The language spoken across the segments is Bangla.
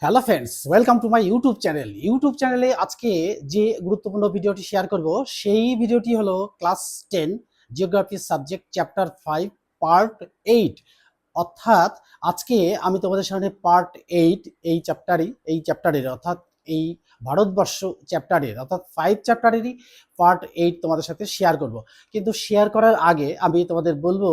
Hello friends, welcome to my YouTube channel. YouTube চ্যানেলে আজকে যে গুরুত্বপূর্ণ ভিডিওটি শেয়ার করব সেই ভিডিওটি হলো class 10 geography subject chapter 5 part 8। অর্থাৎ আজকে আমি তোমাদের সামনে পার্ট 8 এই চ্যাপ্টারের অর্থাৎ এই ভারতবর্ষ চ্যাপ্টারের অর্থাৎ 5 চ্যাপ্টারেরই পার্ট 8 তোমাদের সাথে শেয়ার করব। কিন্তু শেয়ার করার আগে আমি তোমাদের বলবো,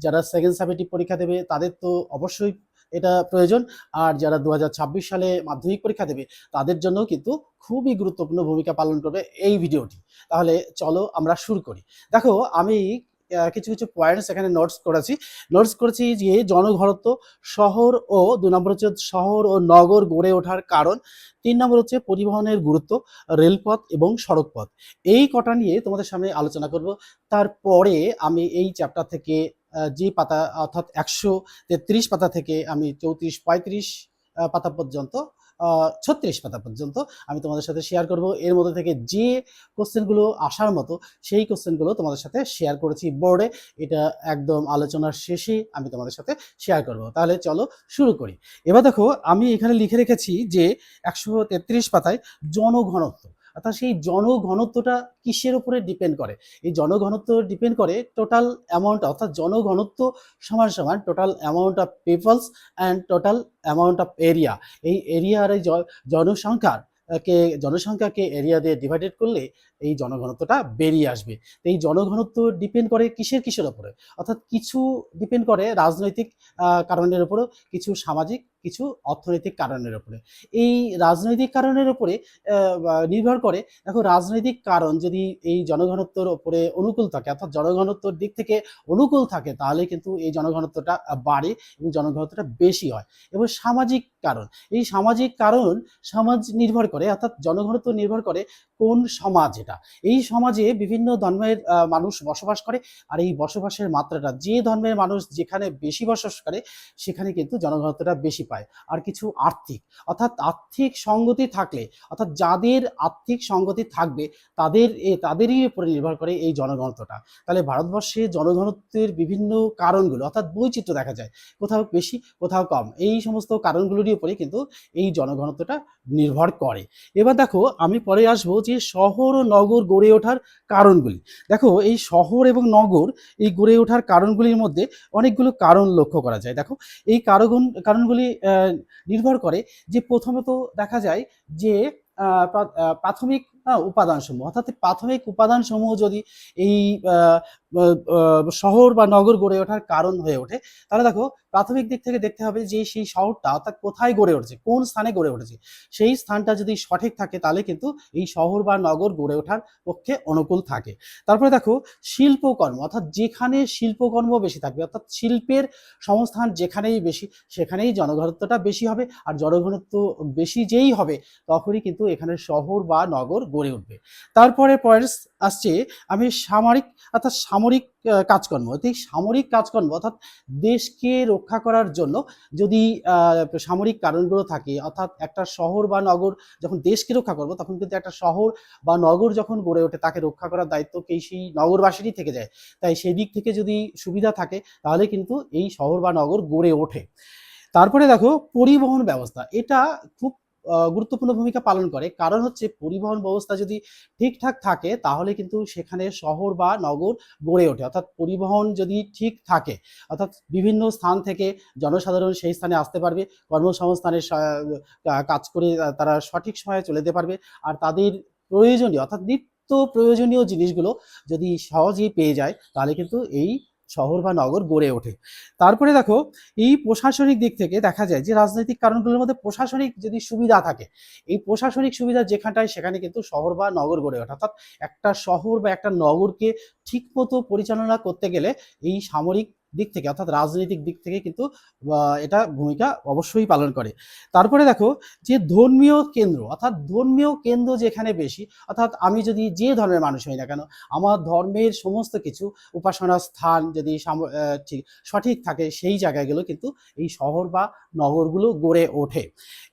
যারা সেকেন্ড সাবজেক্টিভ পরীক্ষা দেবে তাদের তো অবশ্যই এটা প্রয়োজন, আর যারা 2026 সালে মাধ্যমিক পরীক্ষা দেবে তাদের জন্য কিন্তু খুবই গুরুত্বপূর্ণ ভূমিকা পালন করবে এই ভিডিওটি। তাহলে চলো আমরা শুরু করি। দেখো, আমি কিছু কিছু পয়েন্টস এখানে নোটস করেছি যে জনঘনত্ব, শহর ও 2 নম্বর হচ্ছে শহর ও নগর গড়ে ওঠার কারণ, 3 নম্বর হচ্ছে পরিবহনের গুরুত্ব, রেলপথ এবং সড়কপথ। এই কটা নিয়ে তোমাদের সামনে আলোচনা করব। তারপরে আমি এই চ্যাপ্টার থেকে যে পাতা অর্থাৎ 133 পাতা থেকে আমি 34-35 পাতা পর্যন্ত 36 পাতা পর্যন্ত আমি তোমাদের সাথে শেয়ার করব। এর মধ্যে থেকে যে কোশ্চেনগুলো আসার মতো সেই কোশ্চেনগুলো তোমাদের সাথে শেয়ার করেছি বোর্ডে। এটা একদম আলোচনার শেষে আমি তোমাদের সাথে শেয়ার করব। তাহলে চলো শুরু করি। এবার দেখো, আমি এখানে লিখে রেখেছি যে 133 পাতায় জনঘনত্ব, অর্থাৎ সেই জনঘনত্বটা কিসের উপরে ডিপেন্ড করে। এই জনঘনত্ব ডিপেন্ড করে টোটাল অ্যামাউন্ট, অর্থাৎ জনঘনত্ব সমান সমান total amount of people's and total amount of area. এই এরিয়ার এই জনসংখ্যার জনসংখ্যাকে এরিয়া দিয়ে ডিভাইডেড করলে এই জনঘনত্বটা বেরিয়ে আসবে। তো এই জনঘনত্ব ডিপেন্ড করে কিসের উপরে, অর্থাৎ কিছু ডিপেন্ড করে রাজনৈতিক কারণের উপরে, কিছু সামাজিক, কিছু অর্থনৈতিক কারণের উপরে। এই রাজনৈতিক কারণের উপরে নির্ভর করে। দেখো, রাজনৈতিক কারণ যদি এই জনঘনত্বের উপরে অনুকূল থাকে, অর্থাৎ জনঘনত্বর দিক থেকে অনুকূল থাকে, তাহলে কিন্তু এই জনঘনত্বটা বাড়ে এবং জনঘনত্বটা বেশি হয়। এবং সামাজিক কারণ, এই সামাজিক কারণ সমাজ নির্ভর করে, অর্থাৎ জনঘনত্ব নির্ভর করে কোন সমাজ এটা। এই সমাজে বিভিন্ন ধর্মের মানুষ বসবাস করে, আর এই বসবাসের মাত্রাটা, যে ধর্মের মানুষ যেখানে বেশি বসবাস করে সেখানে কিন্তু জনঘনত্বটা বেশি পায়। আর কিছু আর্থিক, অর্থাৎ আর্থিক সঙ্গতি থাকলে, অর্থাৎ যাদের আর্থিক সঙ্গতি থাকবে তাদেরই উপরে নির্ভর করে এই জনঘনত্বটা। তাহলে ভারতবর্ষে জনঘনত্বের বিভিন্ন কারণগুলো, অর্থাৎ বৈচিত্র্য দেখা যায়, কোথাও বেশি কোথাও কম। এই সমস্ত কারণগুলোরই উপরে কিন্তু এই জনঘনত্বটা নির্ভর করে। এবার দেখো, আমি পরে আসবো যে শহর ও নগর গড়ে ওঠার কারণগুলি। দেখো, এই শহর এবং নগর এই গড়ে ওঠার কারণগুলির মধ্যে অনেকগুলো কারণ লক্ষ্য করা যায়। দেখো, এই কারণগুলি নির্ভর করে যে প্রথমত দেখা যায় যে প্রাথমিক উপাদানসমূহ, অর্থাৎ প্রাথমিক উপাদানসমূহ যদি এই শহর বা নগর গড়ে ওঠার কারণ হয়ে ওঠে, তাহলে দেখো প্রাথমিক দিক থেকে দেখতে হবে যে সেই শহরটা অর্থাৎ কোথায় গড়ে উঠেছে, কোন স্থানে গড়ে উঠেছে। সেই স্থানটা যদি সঠিক থাকে তাহলে কিন্তু এই শহর বা নগর গড়ে ওঠার পক্ষে অনুকূল থাকে। তারপরে দেখো, শিল্পকর্ম, অর্থাৎ যেখানে শিল্পকর্ম বেশি থাকবে, অর্থাৎ শিল্পের সংস্থান যেখানেই বেশি সেখানেই জনঘনত্বটা বেশি হবে। আর জনঘনত্ব বেশি যেই হবে তখনই কিন্তু এখানে শহর বা নগর গড়ে উঠবে। তারপরে পয়েন্টস আসছে আমি সামরিক কাজকর্ম। এই সামরিক কাজকর্ম অর্থাৎ দেশকে রক্ষা করার জন্য যদি সামরিক কারণগুলো থাকে, অর্থাৎ একটা শহর বা নগর যখন দেশকে রক্ষা করবো তখন কিন্তু একটা শহর বা নগর যখন গড়ে ওঠে তাকে রক্ষা করার দায়িত্ব সেই নগরবাসীরই থেকে যায়। তাই সেই দিক থেকে যদি সুবিধা থাকে তাহলে কিন্তু এই শহর বা নগর গড়ে ওঠে। তারপরে দেখো, পরিবহন ব্যবস্থা, এটা খুব গুরুত্বপূর্ণ ভূমিকা পালন করে। কারণ হচ্ছে পরিবহন ব্যবস্থা যদি ঠিকঠাক থাকে তাহলে কিন্তু সেখানে শহর বা নগর গড়ে ওঠে। অর্থাৎ পরিবহন যদি ঠিক থাকে, অর্থাৎ বিভিন্ন স্থান থেকে জনসাধারণ সেই স্থানে আসতে পারবে, কর্মসংস্থানের কাজ করে তারা সঠিক সময়ে চলে যেতে পারবে। আর তাদের প্রয়োজনীয় অর্থাৎ নিত্য প্রয়োজনীয় জিনিসগুলো যদি সহজেই পেয়ে যায় তাহলে কিন্তু এই শহর বা নগর গড়ে ওঠে। তারপরে দেখো, এই প্রশাসনিক দিক থেকে দেখা যায় যে রাজনৈতিক কারণগুলোর মধ্যে প্রশাসনিক যদি সুবিধা থাকে, এই প্রশাসনিক সুবিধা যেখানটায় সেখানে কিন্তু শহর বা নগর গড়ে ওঠে। অর্থাৎ একটা শহর বা একটা নগরকে ঠিকমতো পরিচালনা করতে গেলে এই সামরিক দিক থেকে, অর্থাৎ রাজনৈতিক দিক থেকে কিন্তু এটা ভূমিকা অবশ্যই পালন করে। তারপরে দেখো, যে ধর্মীয় কেন্দ্র, অর্থাৎ ধর্মীয় কেন্দ্র যেখানে বেশি, অর্থাৎ আমি যদি যে ধর্মের মানুষ হই না কেন, আমার ধর্মের সমস্ত কিছু উপাসনার স্থান যদি ঠিক সঠিক থাকে সেই জায়গাগুলো কিন্তু এই শহর বা নগরগুলো গড়ে ওঠে।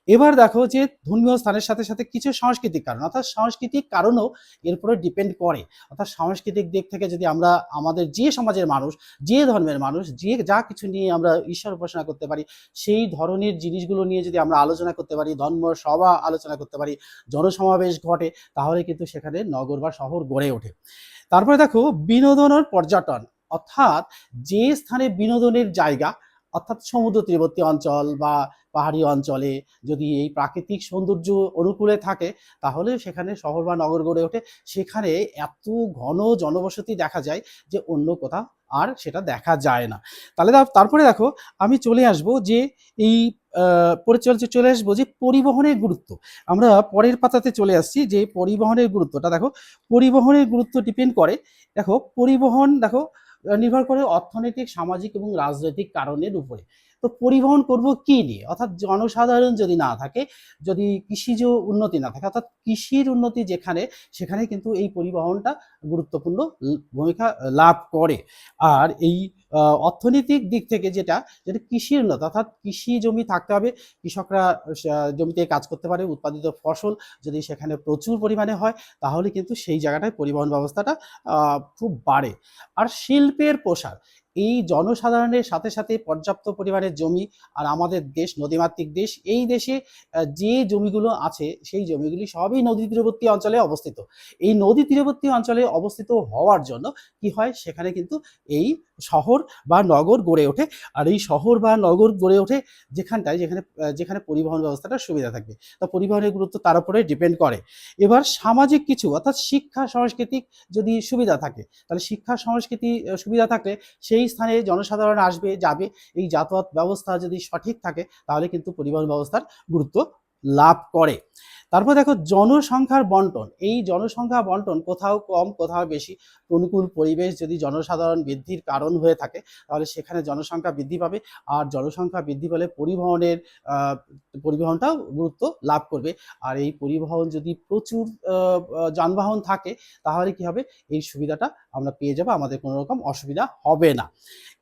এবার দেখো, যে ধর্মীয় স্থানের সাথে সাথে কিছু সাংস্কৃতিক কারণ, অর্থাৎ সাংস্কৃতিক কারণও এর উপরে ডিপেন্ড করে। অর্থাৎ সাংস্কৃতিক দিক থেকে যদি আমরা আমাদের যে সমাজের মানুষ, যে ধর্মের মানুষ মানুষ যে যা কিছু নিয়ে আমরা ঈশ্বর উপাসনা করতে পারি, সেই ধরনের জিনিসগুলো নিয়ে যদি আমরা আলোচনা করতে পারি, ধর্ম সভা আলোচনা করতে পারি, জনসমাবেশ ঘটে, তাহলে কিন্তু সেখানে নগর বা শহর গড়ে ওঠে। তারপরে দেখো বিনোদন আর পর্যটন, অর্থাৎ যে স্থানে বিনোদনের জায়গা, অর্থাৎ সমুদ্র তীরবর্তী অঞ্চল বা পাহাড়ি অঞ্চলে যদি এই প্রাকৃতিক সৌন্দর্য অনুকূলে থাকে, তাহলে সেখানে শহর বা নগর গড়ে ওঠে। সেখানে এত ঘন জনবসতি দেখা যায় যে অন্য কোথাও আর সেটা দেখা যায় না। তাহলে তারপরে দেখো আমি চলে আসব যে এই চলে আসবো যে পরিবহনের গুরুত্ব। আমরা পরের পাতাতে চলে আসছি যে পরিবহনের গুরুত্বটা দেখো। পরিবহনের গুরুত্ব ডিপেন্ড করে, দেখো পরিবহন দেখো নির্ভর করে অর্থনৈতিক, সামাজিক এবং রাজনৈতিক কারণের উপরে। তো পরিবহন করব কি নিয়ে, অর্থাৎ জনসাধারণ যদি না থাকে, যদি কৃষিজ উন্নতি না থাকে, অর্থাৎ কৃষির উন্নতি যেখানে, সেখানে কিন্তু এই পরিবহনটা গুরুত্বপূর্ণ ভূমিকা লাভ করে। আর এই অর্থনৈতিক দিক থেকে যেটা যেটা কৃষির উন্নতি, অর্থাৎ কৃষি জমি থাকতে হবে, কৃষকরা জমিতে কাজ করতে পারে, উৎপাদিত ফসল যদি সেখানে প্রচুর পরিমাণে হয়, তাহলে কিন্তু সেই জায়গাটায় পরিবহন ব্যবস্থাটা খুব বাড়ে। আর শিল্পের প্রসার, এই জনসাধারণের সাথে সাথে পর্যাপ্ত পরিমাণে জমি, আর আমাদের দেশ নদীমাতৃক দেশ, এই দেশে যে জমিগুলো আছে সেই জমিগুলি সবই নদী তীরবর্তী অঞ্চলে অবস্থিত। এই নদী তীরবর্তী অঞ্চলে অবস্থিত হওয়ার জন্য কি হয়, সেখানে কিন্তু এই শহর বা নগর গড়ে ওঠে। আর এই শহর বা নগর গড়ে ওঠে যেখানটায় যেখানে যেখানে পরিবহন ব্যবস্থাটা সুবিধা থাকবে। তো পরিবহনের গুরুত্ব তার উপরে ডিপেন্ড করে। এবার সামাজিক কিছু, অর্থাৎ শিক্ষা সাংস্কৃতিক যদি সুবিধা থাকে, তাহলে শিক্ষা সংস্কৃতি সুবিধা থাকলে সেই স্থানে জনসাধারণ আসবে যাবে। এই যাতায়াত ব্যবস্থা যদি সঠিক থাকে, তাহলে কিন্তু পরিবহন ব্যবস্থার গুরুত্ব লাভ করে। তারপর দেখো জনসংখ্যার বন্টন, এই জনসংখ্যা বন্টন কোথাও কম কোথাও বেশি। অনুকূল পরিবেশ যদি জনসাধারণ বৃদ্ধির কারণ হয়ে থাকে, তাহলে সেখানে জনসংখ্যা বৃদ্ধি পাবে। আর জনসংখ্যা বৃদ্ধি পেলে পরিবহনটাও গুরুত্ব লাভ করবে। আর এই পরিবহন যদি প্রচুর যানবাহন থাকে, তাহলে কি হবে, এই সুবিধাটা আমরা পেয়ে যাবো, আমাদের কোনো রকম অসুবিধা হবে না।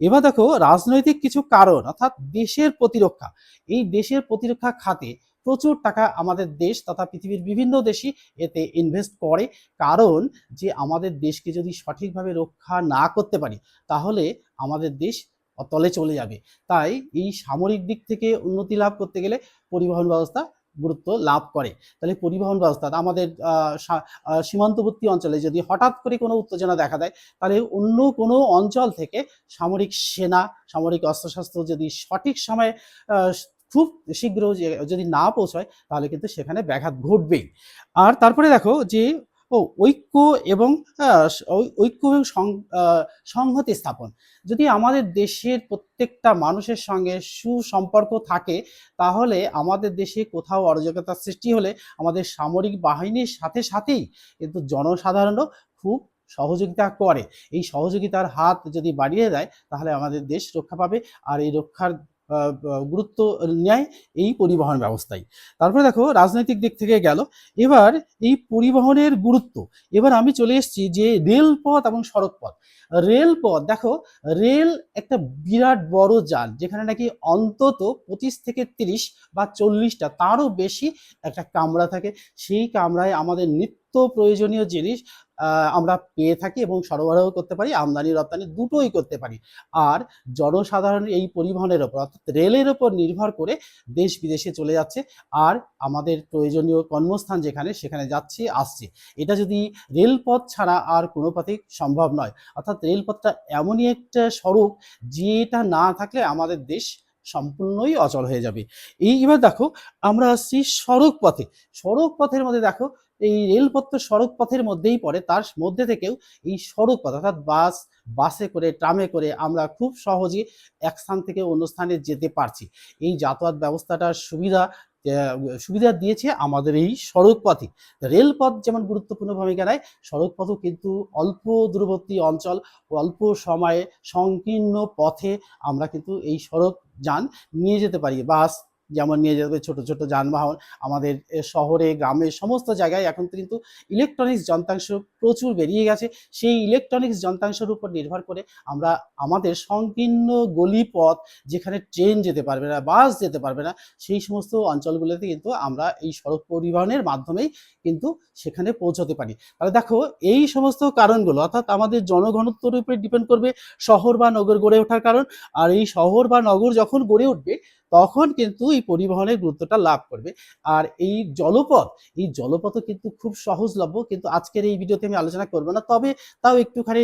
এবার দেখো রাজনৈতিক কিছু কারণ, অর্থাৎ দেশের প্রতিরক্ষা। এই দেশের প্রতিরক্ষা খাতে প্রচুর টাকা আমাদের দেশ তথা পৃথিবীর বিভিন্ন দেশই এতে ইনভেস্ট করে। কারণ যে আমাদের দেশকে যদি সঠিকভাবে রক্ষা না করতে পারি, তাহলে আমাদের দেশ অতলে চলে যাবে। তাই এই সামরিক দিক থেকে উন্নতি লাভ করতে গেলে পরিবহন ব্যবস্থা গুরুত্ব লাভ করে। তাহলে পরিবহন ব্যবস্থা আমাদের সীমান্তবর্তী অঞ্চলে যদি হঠাৎ করে কোনো উত্তেজনা দেখা দেয়, তাহলে অন্য কোনো অঞ্চল থেকে সামরিক সেনা, সামরিক অস্ত্রশস্ত্র যদি সঠিক সময়ে খুব শীঘ্র যদি না পৌঁছায়, তাহলে কিন্তু সেখানে ব্যাঘাত ঘটবেই। আর তারপরে দেখো যে ঐক্য এবং ঐক্য এবং সংহতি স্থাপন। যদি আমাদের দেশের প্রত্যেকটা মানুষের সঙ্গে সুসম্পর্ক থাকে, তাহলে আমাদের দেশে কোথাও অরাজকতার সৃষ্টি হলে আমাদের সামরিক বাহিনীর সাথে সাথেই কিন্তু জনসাধারণও খুব সহযোগিতা করে। এই সহযোগিতার হাত যদি বাড়িয়ে দেয়, তাহলে আমাদের দেশ রক্ষা পাবে। আর এই রক্ষার গুরুত্ব নেয় এই পরিবহন ব্যবস্থায়। তারপরে দেখো রাজনৈতিক দিক থেকে গেল। এবার এই পরিবহনের গুরুত্ব, এবার আমি চলে এসেছি যে রেলপথ এবং সড়কপথ। রেলপথ দেখো, রেল একটা বিরাট বড় যান, যেখানে নাকি অন্তত 25 থেকে 30 বা 40টা তারও বেশি একটা কামরা থাকে। সেই কামরায় আমাদের নিত্য প্রয়োজনীয় জিনিস আমরা পেয়ে থাকি এবং সরবরাহ করতে পারি, আমদানি রপ্তানি দুটোই করতে পারি। আর জনসাধারণ এই পরিবহনের ওপর, অর্থাৎ রেলের ওপর নির্ভর করে দেশ বিদেশে চলে যাচ্ছে। আর আমাদের প্রয়োজনীয় কর্মস্থান যেখানে, সেখানে যাচ্ছে আসছে। এটা যদি রেলপথ ছাড়া আর কোনো পথেই সম্ভব নয়। অর্থাৎ রেলপথটা এমনই একটা সড়ক, যেটা না থাকলে আমাদের দেশ সম্পূর্ণই অচল হয়ে যাবে। এবার দেখো আমরা আসছি সড়ক পথে। সড়ক পথের মধ্যে দেখো, এই রেলপথ তো সড়ক পথের মধ্যেই পড়ে, তার মধ্যে থেকেও এই সড়ক পথ অর্থাৎ বাসে করে, ট্রামে করে আমরা খুব সহজে এক স্থান থেকে অন্য স্থানে যেতে পারছি। এই যাতায়াত ব্যবস্থাটার সুবিধা দিয়েছে আমাদের এই সড়ক পথে। রেলপথ যেমন গুরুত্বপূর্ণ ভূমিকা নেয়, সড়ক পথও কিন্তু অল্প দূরবর্তী অঞ্চল, অল্প সময়ে সংকীর্ণ পথে আমরা কিন্তু এই সড়ক যান নিয়ে যেতে পারি। বাস যেমন নিয়ে যেতে পারি, ছোট ছোট যানবাহন আমাদের শহরে গ্রামে সমস্ত জায়গায় এখন কিন্তু ইলেকট্রনিক্স যন্ত্রাংশ প্রচুর বেরিয়ে গেছে। সেই ইলেকট্রনিক্স যন্ত্রাংশের উপর নির্ভর করে আমরা আমাদের সংকীর্ণ গলিপথ, যেখানে ট্রেন যেতে পারবে না, বাস যেতে পারবে না, সেই সমস্ত অঞ্চলগুলোতে কিন্তু আমরা এই সড়ক পরিবহনের মাধ্যমেই কিন্তু সেখানে পৌঁছতে পারি। তাহলে দেখো, এই সমস্ত কারণগুলো অর্থাৎ আমাদের জনঘনত্বের উপরে ডিপেন্ড করবে শহর বা নগর গড়ে ওঠার কারণ। আর এই শহর বা নগর যখন গড়ে উঠবে তখন কিন্তু এই পরিবহনের গুরুত্বটা লাভ করবে। আর এই জলপথও কিন্তু খুব সহজলভ্য, কিন্তু আজকের এই ভিডিওতে আমি আলোচনা করব না, তবে তাও একটুখানি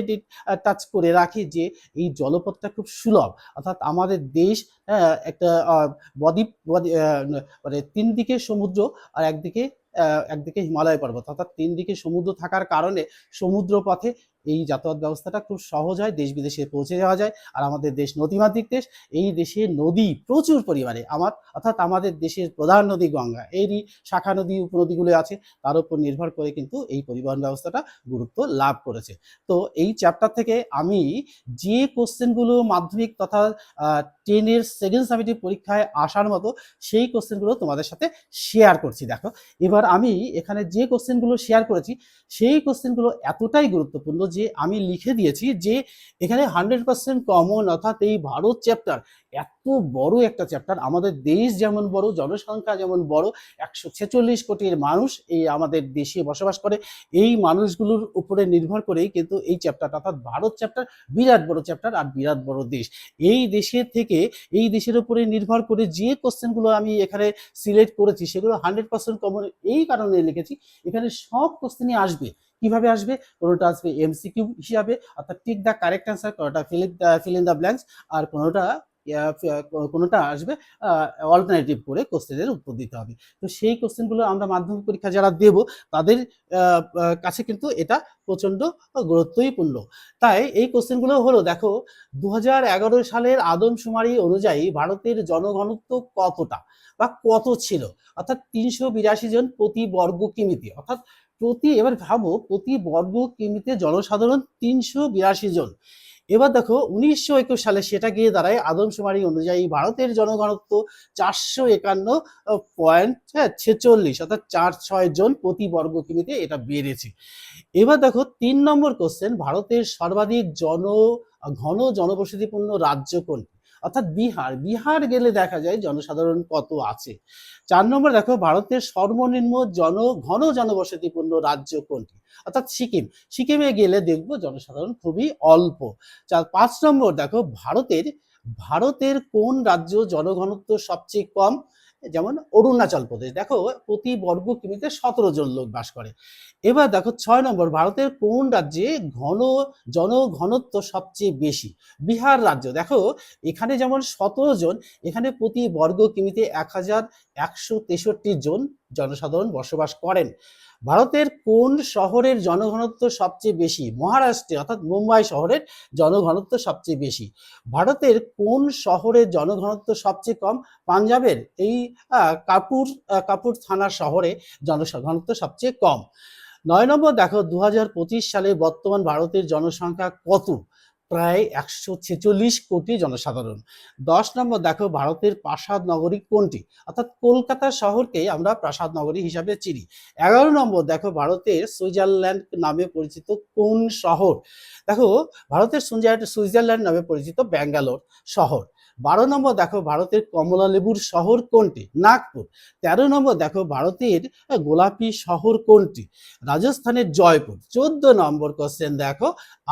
টাচ করে রাখি যে এই জলপথটা খুব সুলভ। অর্থাৎ আমাদের দেশ একটা বদ্বীপ, মানে তিন দিকে সমুদ্র আর একদিকে হিমালয় পর্বত, অর্থাৎ তিন দিকে সমুদ্র থাকার কারণে সমুদ্র পথে এই যাতায়াত ব্যবস্থাটা খুব সহজ হয়, দেশ বিদেশে পৌঁছে যাওয়া যায়। আর আমাদের দেশ নদীমাতৃক দেশ, এই দেশে নদী প্রচুর পরিমাণে, অর্থাৎ আমাদের দেশের প্রধান নদী গঙ্গা, এরই শাখা নদী উপনদীগুলো আছে, তার উপর নির্ভর করে কিন্তু এই পরিবহন ব্যবস্থাটা গুরুত্ব লাভ করেছে। তো এই চ্যাপ্টার থেকে আমি যে কোশ্চেনগুলো মাধ্যমিক তথা 10-এর সেকেন্ড সামেটিভ পরীক্ষায় আসার মতো সেই কোশ্চেনগুলো তোমাদের সাথে শেয়ার করছি। দেখো, এবার আমি এখানে যে কোশ্চেনগুলো শেয়ার করেছি সেই কোশ্চেনগুলো এতটাই গুরুত্বপূর্ণ যে আমি লিখে দিয়েছি যে এখানে 100% কমন, অর্থাৎ এই ভারত চ্যাপ্টার এত বড় একটা চ্যাপ্টার, আমাদের দেশ যেমন বড়, জনসংখ্যা যেমন বড়, 146 কোটির মানুষ এই আমাদের দেশে বসবাস করে, এই মানুষগুলোর উপরে নির্ভর করেই কিন্তু এই চ্যাপ্টারটা, অর্থাৎ ভারত চ্যাপ্টার বিরাট বড় চ্যাপ্টার আর বিরাট বড় দেশ। এই দেশের থেকে, এই দেশের উপরে নির্ভর করে যে কোশ্চেনগুলো আমি এখানে সিলেক্ট করেছি সেগুলো 100% কমন এই কারণে লিখেছি, এখানে সব কোশ্চেনই আসবে। কিভাবে আসবে? কোনোটা আসবে এমসিকিউ হিসাবে, অর্থাৎ টিক দ্য কারেক্ট অ্যান্সার, কোনোটা ফিল ইন দ্য ব্ল্যাঙ্কস, আর কোনোটা আসবে অল্টারনেটিভ করে কোশ্চেনের উত্তর দিতে হবে। তো সেই কোশ্চেনগুলো আমরা মাধ্যমিক পরীক্ষা যারা দেব তাদের কাছে কিন্তু এটা প্রচণ্ড গুরুত্বপূর্ণ। তাই এই কোশ্চেনগুলো হলো, দেখো 2011 সালের আদমশুমারি অনুযায়ী ভারতের জনঘনত্ব কতটা বা কত ছিল? অর্থাৎ 382 জন প্রতি বর্গ কিমিতে, অর্থাৎ এবার ভাবো, প্রতি বর্গ কিমিতে জনসাধারণ 382 জন। এবার দেখো 1921 সালে সেটা গিয়ে দাঁড়ায় আদমশুমারি অনুযায়ী ভারতের জনঘনত্ব 451.46, অর্থাৎ 4-6 জন প্রতি বর্গ কিমিতে এটা বেড়েছে। এবার দেখো 3 নম্বর কোশ্চেন, ভারতের সর্বাধিক ঘন জনবসতিপূর্ণ রাজ্য কোনটি? অর্থাৎ বিহার গেলে দেখা যায় জনসাধারণ কত আছে। 4 নম্বর দেখো, ভারতের সর্বনিম্ন ঘন জনবসতিপূর্ণ রাজ্য কোনটি? অর্থাৎ সিকিমে গেলে দেখবো জনসাধারণ খুবই অল্প। 5 নম্বর দেখো, ভারতের কোন রাজ্য জনঘনত্ব সবচেয়ে কম? যেমন অরুণাচল প্রদেশ, দেখো প্রতি বর্গ কিমিতে 17 জন লোক বাস করে। এবার দেখো 6 নম্বর, ভারতের কোন রাজ্যে জনঘনত্ব সবচেয়ে বেশি? বিহার রাজ্য, দেখো এখানে যেমন 17 জন, এখানে প্রতি বর্গ কিমিতে 1163 জন জনসাধারণ বসবাস করেন। ভারতের কোন শহরের জনঘনত্ব সবচেয়ে বেশি? মহারাষ্ট্রে, অর্থাৎ মুম্বাই শহরের জনঘনত্ব সবচেয়ে বেশি। ভারতের কোন শহরের জনঘনত্ব সবচেয়ে কম? পাঞ্জাবের এই কাপুর থানা শহরে জনঘনত্ব সবচেয়ে কম। 9 নম্বর দেখো, 2025 সালে বর্তমান ভারতের জনসংখ্যা কত? প্রায় 146 কোটি জনসাধারণ। 10 নম্বর দেখো, ভারতের প্রাসাদ নগরী কোনটি? অর্থাৎ কলকাতা শহরকে আমরা প্রাসাদ নগরী হিসাবে চিনি। 11 নম্বর দেখো, ভারতের সুইজারল্যান্ড নামে পরিচিত কোন শহর? দেখো ভারতের সুইজারল্যান্ড নামে পরিচিত ব্যাঙ্গালোর শহর। 12 নম্বর দেখো, ভারতের কমলা লেবুর শহর কোনটি? নাগপুর। 13 নম্বর দেখো, ভারতের গোলাপি শহর কোনটি? রাজস্থানের জয়পুর। 14 নম্বর কোশ্চেন দেখো,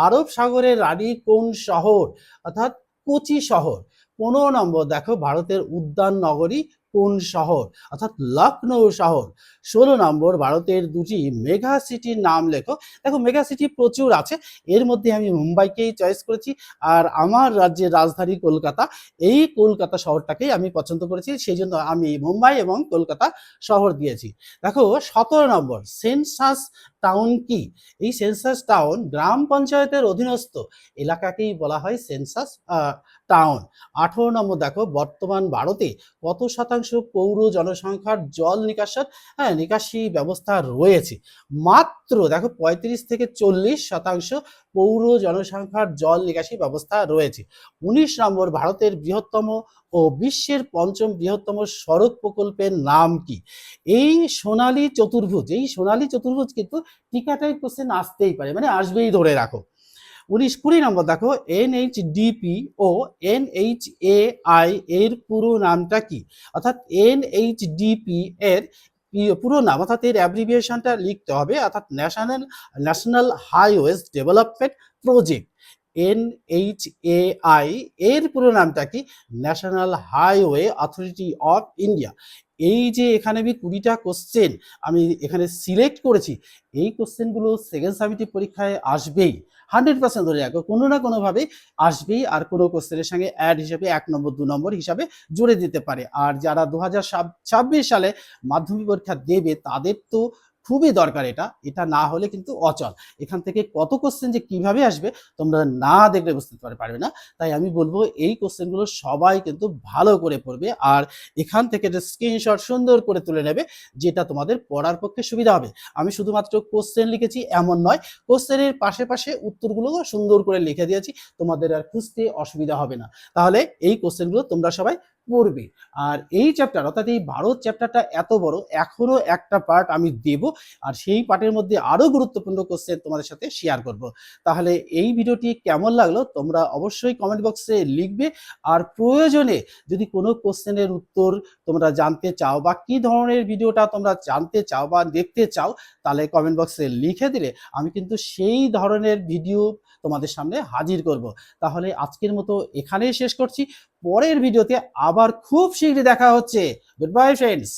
আরব সাগরের রানী কোন শহর? অর্থাৎ কোচি শহর। 15 নম্বর দেখো, ভারতের উদ্যান নগরী কোন শহর? অর্থাৎ লখনৌ শহর। 16 নম্বর, ভারতের দুটি মেগা সিটির নাম লেখো। দেখো মেগা সিটি প্রচুর আছে, এর মধ্যে আমি মুম্বাইকেই চয়েস করেছি, আর আমার রাজ্যের রাজধানী কলকাতা, এই কলকাতা শহরটাকেই আমি পছন্দ করেছি, সেই জন্য আমি মুম্বাই এবং কলকাতা শহর দিয়েছি। দেখো 17 নম্বর, সেন্সাস টাউন কি? এই সেন্সাস টাউন গ্রাম পঞ্চায়েতের অধীনস্থ এলাকাকেই বলা হয় সেন্সাস টাউন। 18 নম্বর দেখো, বর্তমান ভারতে কত শতাংশ পৌর জনসংখ্যার জল নিকাশের নিকাশি ব্যবস্থা রয়েছে। মাত্র দেখো 35 থেকে 40% পৌর জনসংখ্যার জল নিকাশি ব্যবস্থা রয়েছে। 19 নম্বর, ভারতের বৃহত্তম ও বিশ্বের 5ম বৃহত্তম সড়ক প্রকল্পের নাম কি? এই সোনালী চতুর্ভুজ কিন্তু টিকাটাই কোশ্চেন আসতেই পারে, মানে আসবেই, ধরে রাখো। 19-20 নম্বর দেখো, NHDP ও NHAI এর পুরো নামটা কি? অর্থাৎ NHDP এর পুরো নাম, অর্থাৎ এর অ্যাব্রিভিয়েশনটা লিখতে হবে, অর্থাৎ national highways development project. NHAI এর পুরো নামটা কি? National highway authority of India. এই যে এখানে আমি 20টা কোশ্চেন আমি এখানে সিলেক্ট করেছি, এই কোশ্চেনগুলো সেকেন্ড সামিটিভ পরীক্ষায় আসবেই, 100% ধরে রাখো, কোনো না কোনোভাবে আসবেই। আর কোনো কোশ্চেনের সঙ্গে অ্যাড হিসেবে 1 নম্বর 2 নম্বর হিসাবে জুড়ে দিতে পারে। আর যারা 2026 সালে মাধ্যমিক পরীক্ষা দেবে তাদের তো খুবই দরকার, এটা না হলে কিন্তু অচল। এখান থেকে কত কোশ্চেন যে কিভাবে আসবে তোমরা না দেখলে বুঝতে পারবে না। তাই আমি বলবো এই কোশ্চেনগুলো সবাই কিন্তু ভালো করে পড়বে, আর এখান থেকে যে স্ক্রিনশট সুন্দর করে তুলে নেবে, যেটা তোমাদের পড়ার পক্ষে সুবিধা হবে। আমি শুধুমাত্র কোশ্চেন লিখেছি এমন নয়, কোশ্চেনের পাশে পাশে উত্তরগুলো সুন্দর করে লিখে দিয়েছি, তোমাদের আর খুঁজতে অসুবিধা হবে না। তাহলে এই কোশ্চেনগুলো তোমরা সবাই পড়বে। আর এই চ্যাপ্টার, অর্থাৎ এই ভারত চ্যাপ্টারটা এত বড়, এখনো একটা পার্ট আমি দেব, আর সেই পার্টের মধ্যে আরো গুরুত্বপূর্ণ কোশ্চেন তোমাদের সাথে শেয়ার করব। তাহলে এই ভিডিওটি কেমন লাগলো তোমরা অবশ্যই কমেন্ট বক্সে লিখবে। আর প্রয়োজনে যদি কোনো কোশ্চেনের উত্তর তোমরা জানতে চাও, বা কি ধরনের ভিডিওটা তোমরা জানতে চাও বা দেখতে চাও, তাহলে কমেন্ট বক্সে লিখে দিলে আমি কিন্তু সেই ধরনের ভিডিও তোমাদের সামনে হাজির করব। তাহলে আজকের মতো এখানেই শেষ করছি, পরের ভিডিওতে আবার খুব শীঘ্রই দেখা হচ্ছে। Good bye friends.